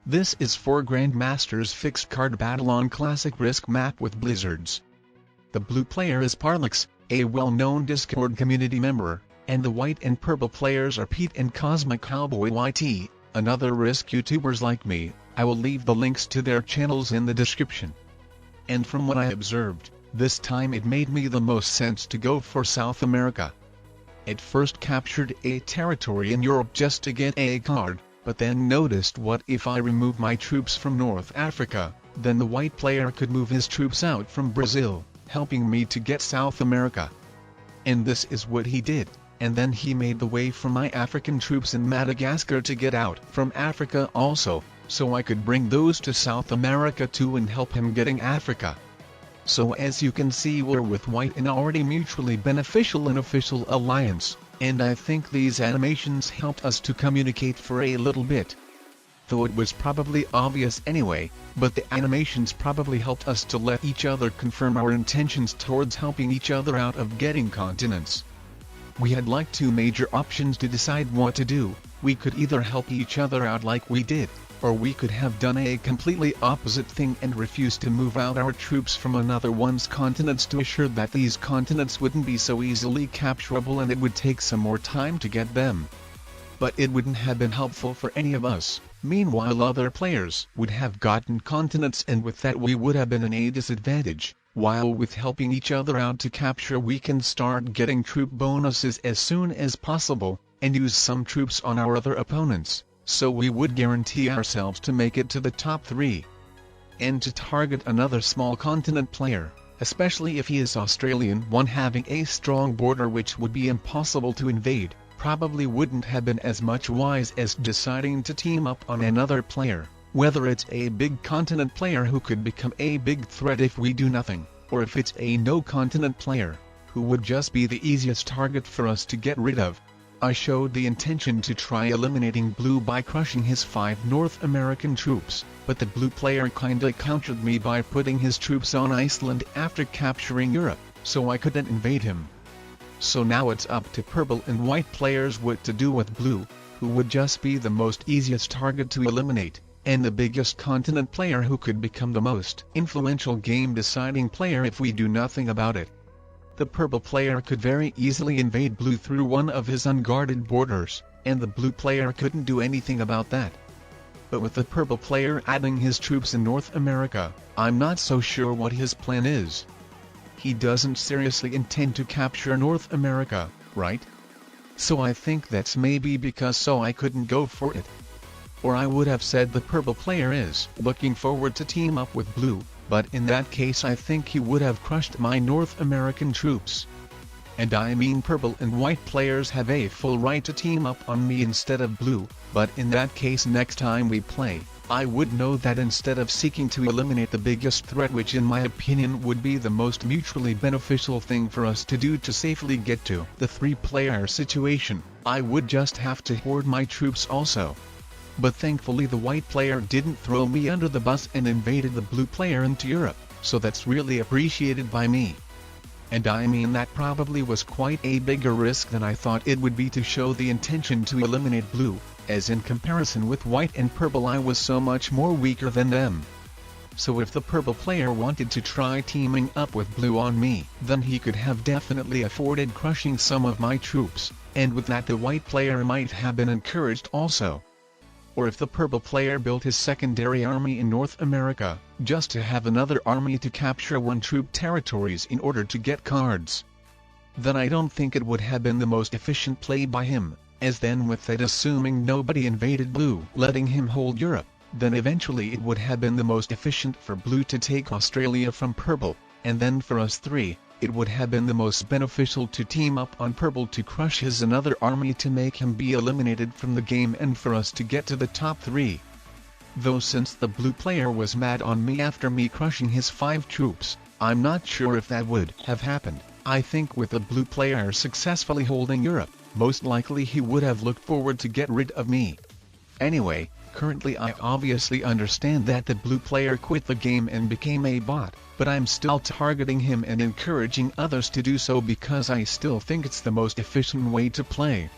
This is for Grandmasters fixed card battle on classic risk map with blizzards. The blue player is Parlox, a well-known Discord community member, and the white and purple players are Pete and Cosmic Cowboy YT, another risk YouTubers like me. I will leave the links to their channels in the description. And from what I observed, this time it made me the most sense to go for South America. At first captured a territory in Europe just to get a card, but then noticed what if I remove my troops from North Africa, then the white player could move his troops out from Brazil, helping me to get South America. And this is what he did, and then he made the way for my African troops in Madagascar to get out from Africa also, so I could bring those to South America too and help him getting Africa. So as you can see, we're with white in already mutually beneficial and official alliance, and I think these animations helped us to communicate for a little bit. Though it was probably obvious anyway, but the animations probably helped us to let each other confirm our intentions towards helping each other out of getting continents. We had like two major options to decide what to do. We could either help each other out like we did, or we could have done a completely opposite thing and refused to move out our troops from another one's continents to assure that these continents wouldn't be so easily capturable and it would take some more time to get them. But it wouldn't have been helpful for any of us. Meanwhile, other players would have gotten continents, and with that we would have been in a disadvantage, while with helping each other out to capture we can start getting troop bonuses as soon as possible, and use some troops on our other opponents, so we would guarantee ourselves to make it to the top 3. And to target another small continent player, especially if he is Australian, one having a strong border which would be impossible to invade, probably wouldn't have been as much wise as deciding to team up on another player, whether it's a big continent player who could become a big threat if we do nothing, or if it's a no continent player, who would just be the easiest target for us to get rid of. I showed the intention to try eliminating blue by crushing his 5 North American troops, but the blue player kinda countered me by putting his troops on Iceland after capturing Europe, so I couldn't invade him. So now it's up to purple and white players what to do with blue, who would just be the most easiest target to eliminate, and the biggest continent player who could become the most influential game deciding player if we do nothing about it. The purple player could very easily invade blue through one of his unguarded borders, and the blue player couldn't do anything about that. But with the purple player adding his troops in North America, I'm not so sure what his plan is. He doesn't seriously intend to capture North America, right? So I think that's maybe because so I couldn't go for it. Or I would have said the purple player is looking forward to team up with blue, but in that case I think he would have crushed my North American troops. And I mean purple and white players have a full right to team up on me instead of blue, but in that case next time we play, I would know that instead of seeking to eliminate the biggest threat, which in my opinion would be the most mutually beneficial thing for us to do to safely get to the 3-player situation, I would just have to hoard my troops also. But thankfully the white player didn't throw me under the bus and invaded the blue player into Europe, so that's really appreciated by me. And I mean that probably was quite a bigger risk than I thought it would be to show the intention to eliminate blue, as in comparison with white and purple I was so much more weaker than them. So if the purple player wanted to try teaming up with blue on me, then he could have definitely afforded crushing some of my troops, and with that the white player might have been encouraged also. Or if the purple player built his secondary army in North America, just to have another army to capture one troop territories in order to get cards, then I don't think it would have been the most efficient play by him, as then with that assuming nobody invaded blue, letting him hold Europe, then eventually it would have been the most efficient for blue to take Australia from purple, and then for us 3, it would have been the most beneficial to team up on purple to crush his another army to make him be eliminated from the game and for us to get to the top 3. Though since the blue player was mad on me after me crushing his 5 troops, I'm not sure if that would have happened. I think with the blue player successfully holding Europe, most likely he would have looked forward to get rid of me. Anyway, currently I obviously understand that the blue player quit the game and became a bot, but I'm still targeting him and encouraging others to do so because I still think it's the most efficient way to play.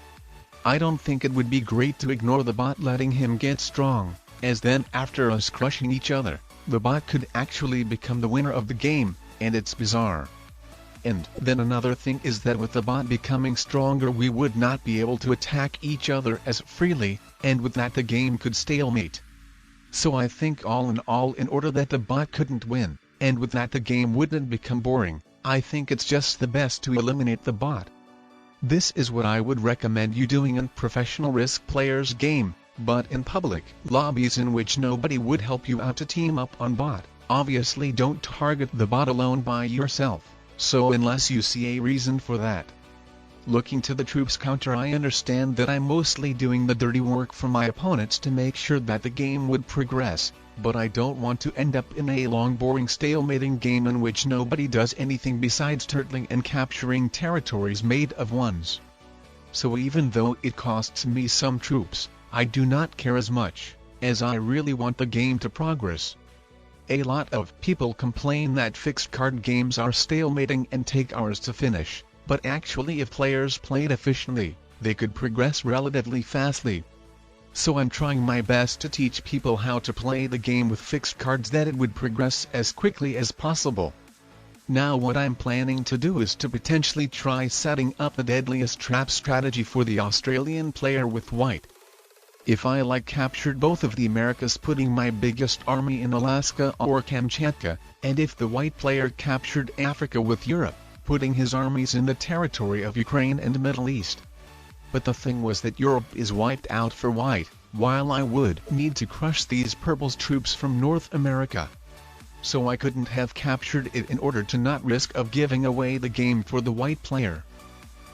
I don't think it would be great to ignore the bot letting him get strong, as then after us crushing each other, the bot could actually become the winner of the game, and it's bizarre. And then another thing is that with the bot becoming stronger we would not be able to attack each other as freely, and with that the game could stalemate. So I think all in order that the bot couldn't win, and with that the game wouldn't become boring, I think it's just the best to eliminate the bot. This is what I would recommend you doing in professional Risk players game, but in public lobbies in which nobody would help you out to team up on bot, obviously don't target the bot alone by yourself. So unless you see a reason for that. Looking to the troops counter, I understand that I'm mostly doing the dirty work for my opponents to make sure that the game would progress, but I don't want to end up in a long boring stalemating game in which nobody does anything besides turtling and capturing territories made of ones. So even though it costs me some troops, I do not care as much, as I really want the game to progress. A lot of people complain that fixed card games are stalemating and take hours to finish, but actually if players played efficiently, they could progress relatively fastly. So I'm trying my best to teach people how to play the game with fixed cards that it would progress as quickly as possible. Now what I'm planning to do is to potentially try setting up the deadliest trap strategy for the Australian player with white. If I captured both of the Americas, putting my biggest army in Alaska or Kamchatka, and if the white player captured Africa with Europe, putting his armies in the territory of Ukraine and Middle East. But the thing was that Europe is wiped out for white, while I would need to crush these purple's troops from North America. So I couldn't have captured it in order to not risk of giving away the game for the white player.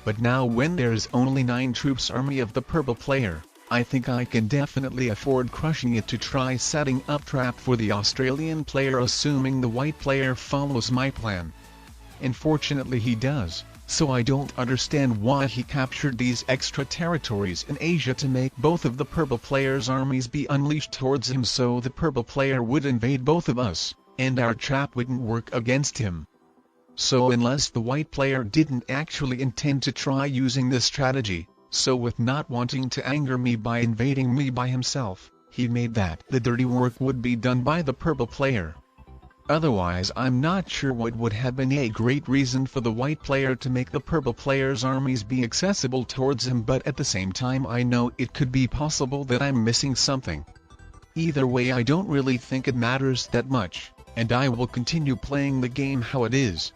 But now when there's only 9 troops army of the purple player, I think I can definitely afford crushing it to try setting up trap for the Australian player, assuming the white player follows my plan. Unfortunately he does, so I don't understand why he captured these extra territories in Asia to make both of the purple player's armies be unleashed towards him, so the purple player would invade both of us, and our trap wouldn't work against him. So unless the white player didn't actually intend to try using this strategy, so with not wanting to anger me by invading me by himself, he made that the dirty work would be done by the purple player. Otherwise I'm not sure what would have been a great reason for the white player to make the purple player's armies be accessible towards him, but at the same time I know it could be possible that I'm missing something. Either way I don't really think it matters that much, and I will continue playing the game how it is.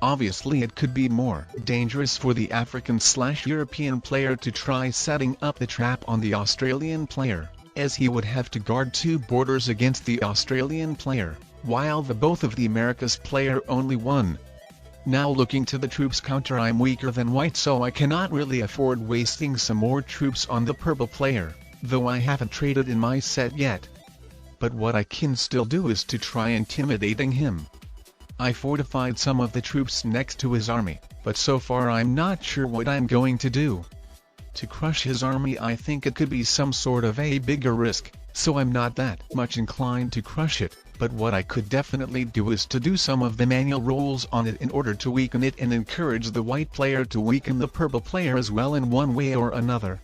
Obviously it could be more dangerous for the African/European player to try setting up the trap on the Australian player, as he would have to guard 2 borders against the Australian player, while both of the Americas player only one. Now looking to the troops counter, I'm weaker than white, so I cannot really afford wasting some more troops on the purple player, though I haven't traded in my set yet. But what I can still do is to try intimidating him. I fortified some of the troops next to his army, but so far I'm not sure what I'm going to do. To crush his army I think it could be some sort of a bigger risk, so I'm not that much inclined to crush it, but what I could definitely do is to do some of the manual rolls on it in order to weaken it and encourage the white player to weaken the purple player as well in one way or another.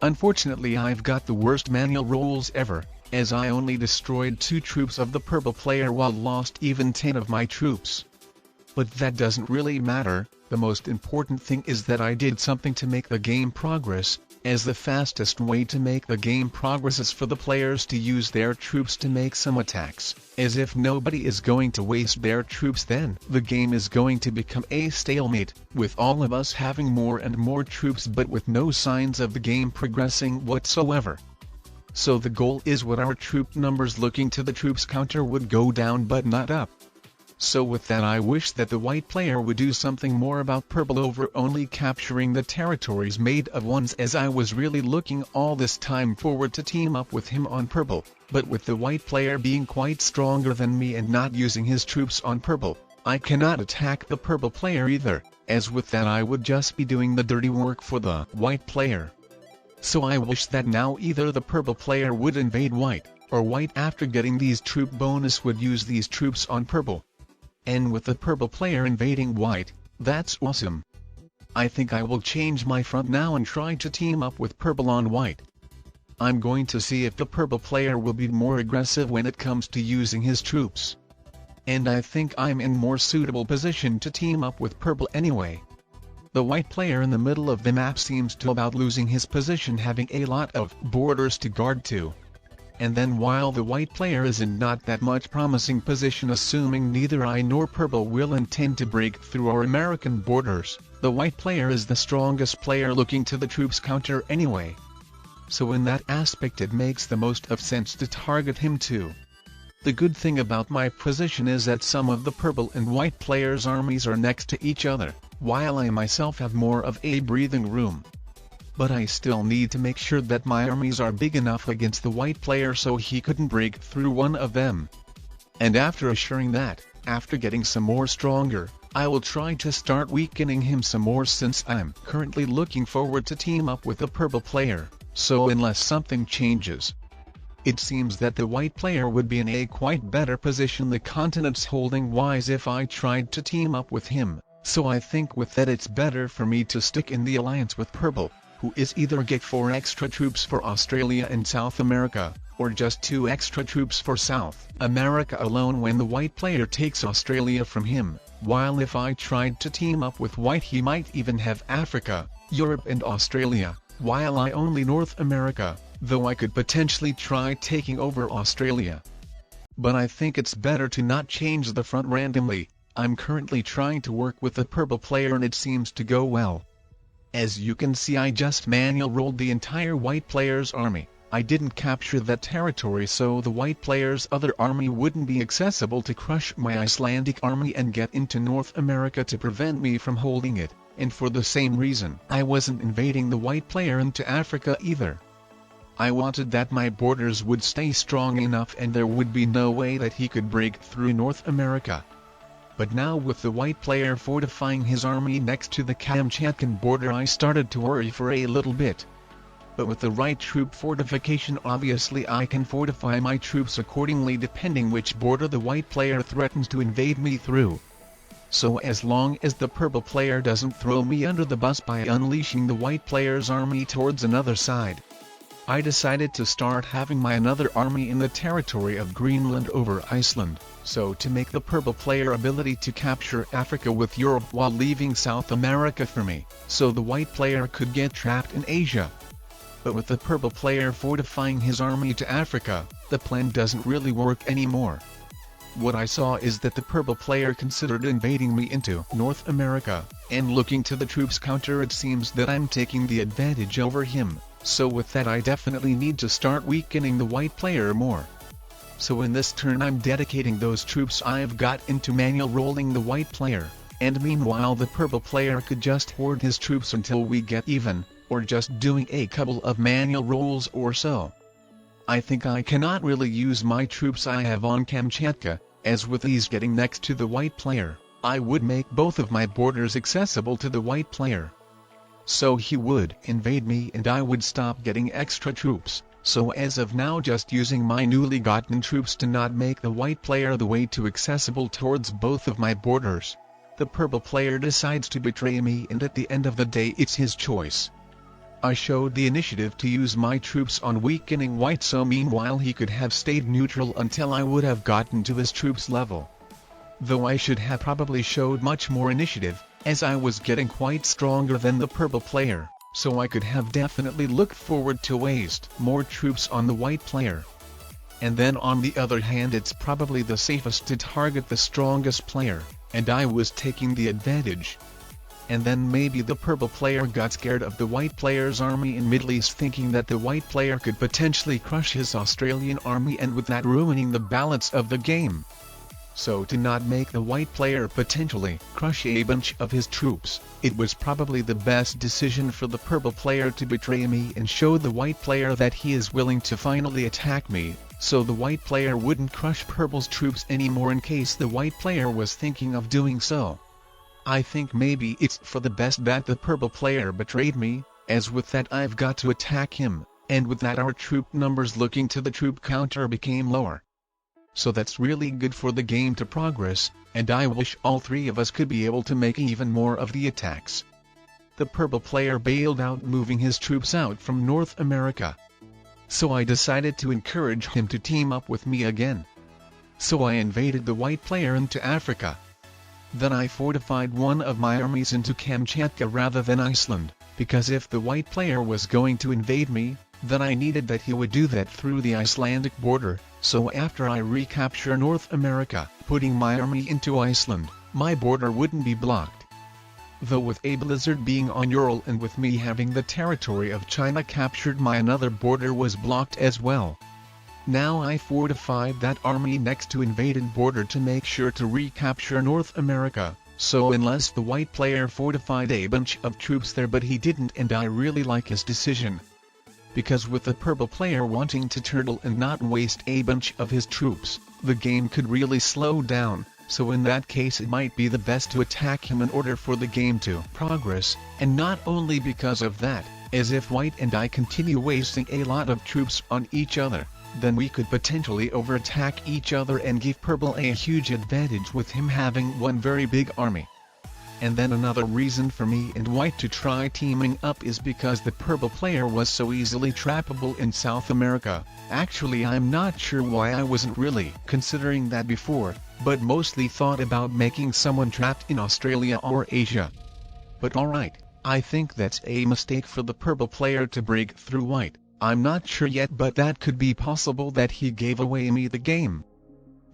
Unfortunately I've got the worst manual rolls ever, as I only destroyed 2 troops of the purple player while lost even 10 of my troops. But that doesn't really matter, the most important thing is that I did something to make the game progress, as the fastest way to make the game progress is for the players to use their troops to make some attacks, as if nobody is going to waste their troops then the game is going to become a stalemate, with all of us having more and more troops but with no signs of the game progressing whatsoever. So the goal is what our troop numbers looking to the troops counter would go down but not up. So with that I wish that the white player would do something more about purple over only capturing the territories made of ones, as I was really looking all this time forward to team up with him on purple, but with the white player being quite stronger than me and not using his troops on purple, I cannot attack the purple player either, as with that I would just be doing the dirty work for the white player. So I wish that now either the purple player would invade white, or white after getting these troop bonus would use these troops on purple. And with the purple player invading white, that's awesome. I think I will change my front now and try to team up with purple on white. I'm going to see if the purple player will be more aggressive when it comes to using his troops. And I think I'm in more suitable position to team up with purple anyway. The white player in the middle of the map seems to about losing his position, having a lot of borders to guard to. And then while the white player is in not that much promising position, assuming neither I nor purple will intend to break through our American borders, the white player is the strongest player looking to the troops counter anyway. So in that aspect it makes the most of sense to target him too. The good thing about my position is that some of the purple and white players' armies are next to each other, while I myself have more of a breathing room. But I still need to make sure that my armies are big enough against the white player so he couldn't break through one of them. And after assuring that, after getting some more stronger, I will try to start weakening him some more, since I'm currently looking forward to team up with the purple player, so unless something changes, it seems that the white player would be in a quite better position the continent's holding wise if I tried to team up with him, so I think with that it's better for me to stick in the alliance with purple, who is either get 4 extra troops for Australia and South America, or just 2 extra troops for South America alone when the white player takes Australia from him, while if I tried to team up with white he might even have Africa, Europe and Australia, while I only North America, though I could potentially try taking over Australia. But I think it's better to not change the front randomly. I'm currently trying to work with the purple player and it seems to go well. As you can see, I just manual rolled the entire white player's army. I didn't capture that territory so the white player's other army wouldn't be accessible to crush my Icelandic army and get into North America to prevent me from holding it, and for the same reason I wasn't invading the white player into Africa either. I wanted that my borders would stay strong enough and there would be no way that he could break through North America. But now with the white player fortifying his army next to the Kamchatkan border, I started to worry for a little bit. But with the right troop fortification, obviously I can fortify my troops accordingly depending which border the white player threatens to invade me through. So as long as the purple player doesn't throw me under the bus by unleashing the white player's army towards another side, I decided to start having my another army in the territory of Greenland over Iceland, so to make the purple player ability to capture Africa with Europe while leaving South America for me, so the white player could get trapped in Asia. But with the purple player fortifying his army to Africa, the plan doesn't really work anymore. What I saw is that the purple player considered invading me into North America, and looking to the troops counter it seems that I'm taking the advantage over him. So with that I definitely need to start weakening the white player more. So in this turn I'm dedicating those troops I've got into manual rolling the white player, and meanwhile the purple player could just hoard his troops until we get even, or just doing a couple of manual rolls or so. I think I cannot really use my troops I have on Kamchatka, as with these getting next to the white player, I would make both of my borders accessible to the white player. So he would invade me and I would stop getting extra troops, so as of now just using my newly gotten troops to not make the white player the way too accessible towards both of my borders. The purple player decides to betray me and at the end of the day it's his choice. I showed the initiative to use my troops on weakening white, so meanwhile he could have stayed neutral until I would have gotten to his troops level. Though I should have probably showed much more initiative, as I was getting quite stronger than the purple player, so I could have definitely looked forward to waste more troops on the white player. And then on the other hand it's probably the safest to target the strongest player, and I was taking the advantage. And then maybe the purple player got scared of the white player's army in Middle East, thinking that the white player could potentially crush his Australian army and with that ruining the balance of the game. So to not make the white player potentially crush a bunch of his troops, it was probably the best decision for the purple player to betray me and show the white player that he is willing to finally attack me, so the white player wouldn't crush purple's troops anymore in case the white player was thinking of doing so. I think maybe it's for the best that the purple player betrayed me, as with that I've got to attack him, and with that our troop numbers looking to the troop counter became lower. So that's really good for the game to progress, and I wish all three of us could be able to make even more of the attacks. The purple player bailed out, moving his troops out from North America. So I decided to encourage him to team up with me again. So I invaded the white player into Africa. Then I fortified one of my armies into Kamchatka rather than Iceland, because if the white player was going to invade me, then I needed that he would do that through the Icelandic border. So after I recapture North America, putting my army into Iceland, my border wouldn't be blocked. Though with a blizzard being on Ural and with me having the territory of China captured, my another border was blocked as well. Now I fortified that army next to invaded border to make sure to recapture North America, so unless the white player fortified a bunch of troops there, but he didn't, and I really like his decision. Because with the purple player wanting to turtle and not waste a bunch of his troops, the game could really slow down, so in that case it might be the best to attack him in order for the game to progress, and not only because of that, as if white and I continue wasting a lot of troops on each other, then we could potentially overattack each other and give purple a huge advantage with him having one very big army. And then another reason for me and white to try teaming up is because the purple player was so easily trappable in South America. Actually, I'm not sure why I wasn't really considering that before, but mostly thought about making someone trapped in Australia or Asia. But alright, I think that's a mistake for the purple player to break through white. I'm not sure yet, but that could be possible that he gave away me the game.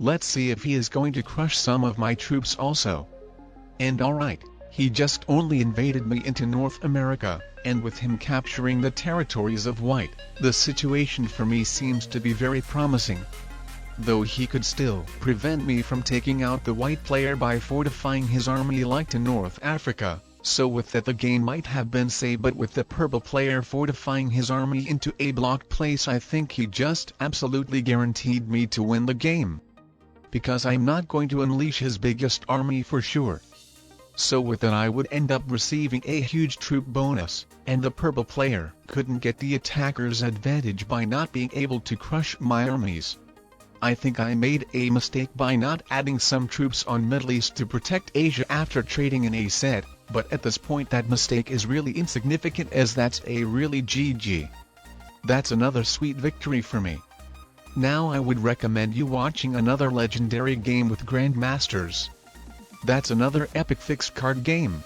Let's see if he is going to crush some of my troops also. And alright, he just only invaded me into North America, and with him capturing the territories of white, the situation for me seems to be very promising. Though he could still prevent me from taking out the white player by fortifying his army like in North Africa, so with that the game might have been saved, but with the purple player fortifying his army into a blocked place, I think he just absolutely guaranteed me to win the game. Because I'm not going to unleash his biggest army for sure. So with that I would end up receiving a huge troop bonus, and the purple player couldn't get the attacker's advantage by not being able to crush my armies. I think I made a mistake by not adding some troops on Middle East to protect Asia after trading in a set, but at this point that mistake is really insignificant, as that's a really GG. That's another sweet victory for me. Now I would recommend you watching another legendary game with Grandmasters. That's another epic fixed card game.